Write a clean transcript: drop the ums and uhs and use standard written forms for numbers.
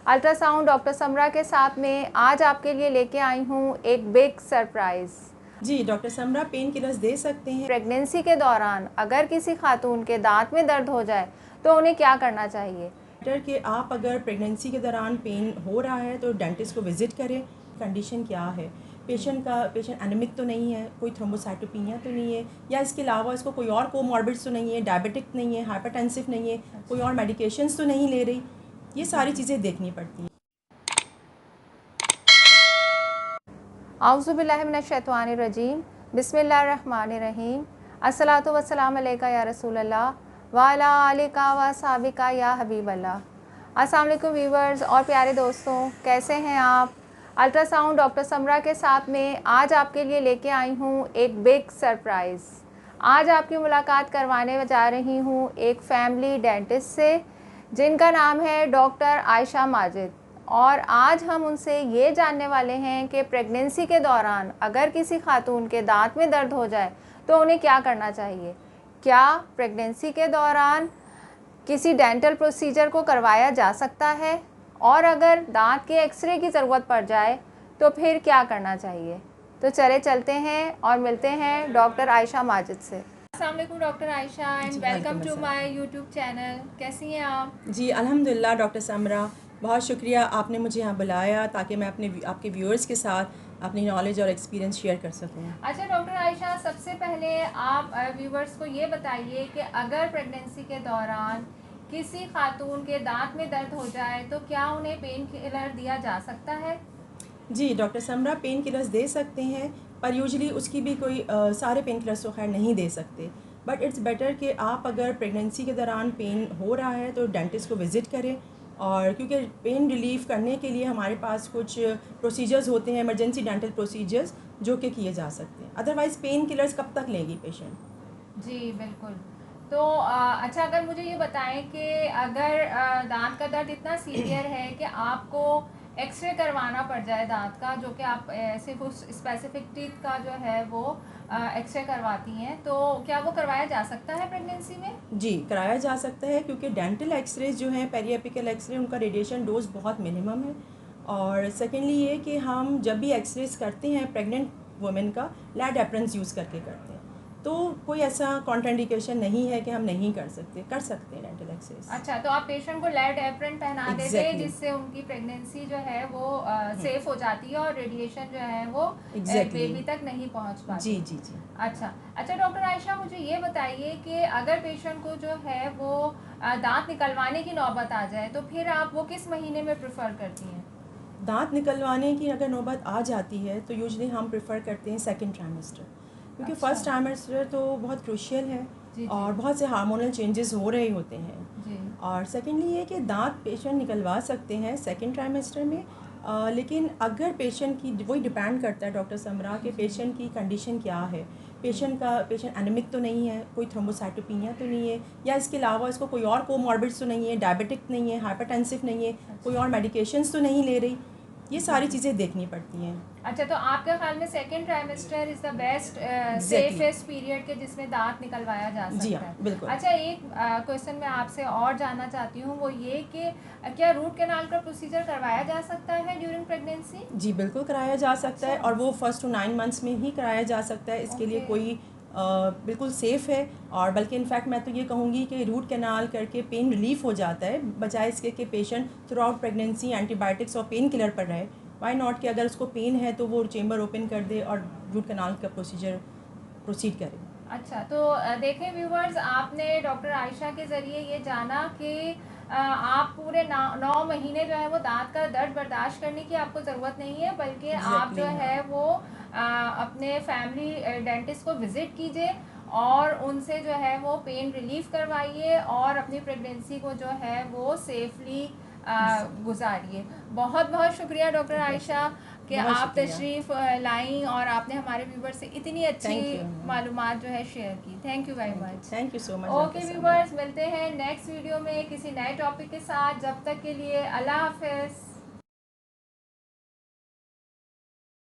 Ultrasound doctor समरा के साथ में आज आपके लिए लेके आई हूँ एक बिग सरप्राइज़। जी डॉक्टर समरा पेन किलर्स दे सकते हैं। प्रेगनेंसी के दौरान अगर किसी खातून के दांत में दर्द हो जाए तो उन्हें क्या करना चाहिए? बेटर कि आप अगर प्रेगनेंसी के दौरान पेन हो रहा है तो डेंटिस्ट को विज़िट करें। कंडीशन क्या है, पेशेंट एनीमिक तो नहीं है, कोई थ्रोम्बोसाइटोपिनिया तो नहीं है, या इसके अलावा इसको कोई और कोमॉर्बिड्स तो नहीं है, डायबिटिक नहीं है, हाइपरटेंसिव नहीं है, कोई और मेडिकेशंस तो नहीं ले रही। ये सारी चीज़ें देखनी पड़ती हैं। औज़ुबिल्लाहि मिनश्शैतानिर्रजीम, बिस्मिल्लाहिर्रहमानिर्रहीम। अस्सलातु वस्सलाम अलैका या रसूलल्लाह व अला आलिका व साबिका या हबीबल्लाह। अस्सलाम वालेकुम व्यूवर्स और प्यारे दोस्तों, कैसे हैं आप? अल्ट्रासाउंड डॉक्टर समरा के साथ में आज आपके लिए लेके आई हूँ एक बिग सरप्राइज़। आज आपकी मुलाकात करवाने जा रही हूँ एक फैमिली डेंटिस्ट से जिनका नाम है डॉक्टर आयशा माजिद। और आज हम उनसे ये जानने वाले हैं कि प्रेगनेंसी के दौरान अगर किसी खातून के दांत में दर्द हो जाए तो उन्हें क्या करना चाहिए। क्या प्रेगनेंसी के दौरान किसी डेंटल प्रोसीजर को करवाया जा सकता है, और अगर दांत के एक्सरे की ज़रूरत पड़ जाए तो फिर क्या करना चाहिए। तो चले चलते हैं और मिलते हैं डॉक्टर आयशा माजिद से। अस्सलाम वालेकुम doctor Ayesha and welcome to my YouTube channel. कैसी हैं आप? जी अल्हम्दुलिल्लाह डॉक्टर समरा, बहुत शुक्रिया आपने मुझे यहाँ बुलाया ताकि मैं आपके व्यूअर्स के साथ अपनी नॉलेज और एक्सपीरियंस शेयर कर सकूँ। अच्छा डॉक्टर आयशा, सबसे पहले आप व्यूवर्स को ये बताइए कि अगर प्रेगनेंसी के दौरान किसी खातून के दांत में दर्द हो जाए तो क्या उन्हें पेन किलर दिया जा सकता है? जी डॉक्टर समरा पेन किलर्स दे सकते हैं, पर यूजुअली उसकी भी कोई सारे पेन किलर्स तो खैर नहीं दे सकते। बट इट्स बेटर कि आप अगर प्रेगनेंसी के दौरान पेन हो रहा है तो डेंटिस्ट को विज़िट करें, और क्योंकि पेन रिलीफ करने के लिए हमारे पास कुछ प्रोसीजर्स होते हैं, इमरजेंसी डेंटल प्रोसीजर्स जो कि किए जा सकते हैं। अदरवाइज़ पेन किलर्स कब तक लेंगी पेशेंट? जी बिल्कुल। तो अच्छा, अगर मुझे ये बताएं कि अगर दांत का दर्द इतना सीवियर है कि आपको एक्सरे करवाना पड़ जाए दांत का, जो कि आप सिर्फ उस स्पेसिफिक टीथ का जो है वो एक्सरे करवाती हैं, तो क्या वो करवाया जा सकता है प्रेगनेंसी में? जी कराया जा सकता है, क्योंकि डेंटल एक्सरेज जो हैं, पेरिएपिकल एक्सरे, उनका रेडिएशन डोज बहुत मिनिमम है। और सेकेंडली ये कि हम जब भी एक्सरेज करते हैं प्रेग्नेंट वुमेन का लेड एप्रन्स यूज़ करके करते हैं, तो कोई ऐसा कॉन्ट्राइंडिकेशन नहीं है कि हम नहीं कर सकते हैं डेंटल एक्सरेज। अच्छा, तो आप पेशेंट को लेड एप्रन पहना देते हैं Exactly. जिससे उनकी प्रेगनेंसी जो है वो सेफ हो जाती है और रेडिएशन जो है वो Exactly. बेबी तक नहीं पहुंच पाती। जी जी जी। अच्छा अच्छा डॉक्टर आयशा, मुझे ये बताइए कि अगर पेशेंट को जो है वो दांत निकलवाने की नौबत आ जाए तो फिर आप वो किस महीने में प्रेफर करती हैं? दांत निकलवाने की अगर नौबत आ जाती है तो यूजुअली हम प्रेफर करते हैं सेकंड ट्राइमेस्टर, क्योंकि अच्छा। फर्स्ट ट्राइमेस्टर तो बहुत क्रूशियल है जी, जी। और बहुत से हार्मोनल चेंजेस हो रहे होते हैं। जी। और सेकेंडली ये कि दांत पेशेंट निकलवा सकते हैं सेकंड ट्राइमेस्टर में, लेकिन अगर पेशेंट की, वही डिपेंड करता है डॉक्टर समरा कि पेशेंट की कंडीशन क्या है। पेशेंट एनीमिक तो नहीं है, कोई थ्रोम्बोसाइटोपिनिया तो नहीं है, या इसके अलावा इसको कोई और कोमॉर्बिड्स तो नहीं है, डायबिटिक नहीं है, हाइपरटेंसिव नहीं है, कोई और मेडिकेशंस तो नहीं ले रही। ये सारी चीज़ें देखनी पड़ती हैं। अच्छा, तो आपके ख्याल में second trimester is the best safest period के जिसमें दांत निकलवाया जा सकता जी है? हाँ, बिल्कुल। अच्छा, एक क्वेश्चन मैं आपसे और जानना चाहती हूँ, वो ये कि क्या रूट कैनाल का प्रोसीजर करवाया जा सकता है ड्यूरिंग प्रेगनेंसी? जी बिल्कुल कराया जा सकता है, अच्छा। और वो फर्स्ट टू 9 मंथ्स में ही कराया जा सकता है। इसके लिए ओके। कोई बिल्कुल सेफ़ है, और बल्कि इनफैक्ट मैं तो ये कहूँगी कि रूट कैनाल करके पेन रिलीफ हो जाता है, बजाय इसके कि patient through out pregnancy antibiotics और पेन किलर पर रहे। वाई नॉट कि अगर उसको पेन है तो वो चेम्बर ओपन कर दे और रूट कैनाल का प्रोसीजर प्रोसीड करे। अच्छा, तो देखें व्यूवर्स, आपने डॉक्टर आयशा के ज़रिए ये जाना कि आप पूरे 9 महीने जो है वो दांत का दर्द बर्दाश्त करने की आपको ज़रूरत नहीं है, बल्कि आप जो एग्जैक्टली। है वो अपने फैमिली डेंटिस्ट को विज़िट कीजिए और उनसे जो है वो पेन रिलीफ करवाइए और अपनी प्रेगनेंसी को जो है वो सेफली गुजारिए। बहुत बहुत शुक्रिया डॉक्टर आयशा कि बहुत आप शुक्रिया। तशरीफ़ लाईं और आपने हमारे व्यूवर से इतनी अच्छी थैंक यू। मालूमात जो है शेयर की। Thank you very much. Thank you so much. Okay viewers, मिलते हैं नेक्स्ट वीडियो में किसी नए टॉपिक के साथ। जब तक के लिए अल्लाह हाफ़िज़।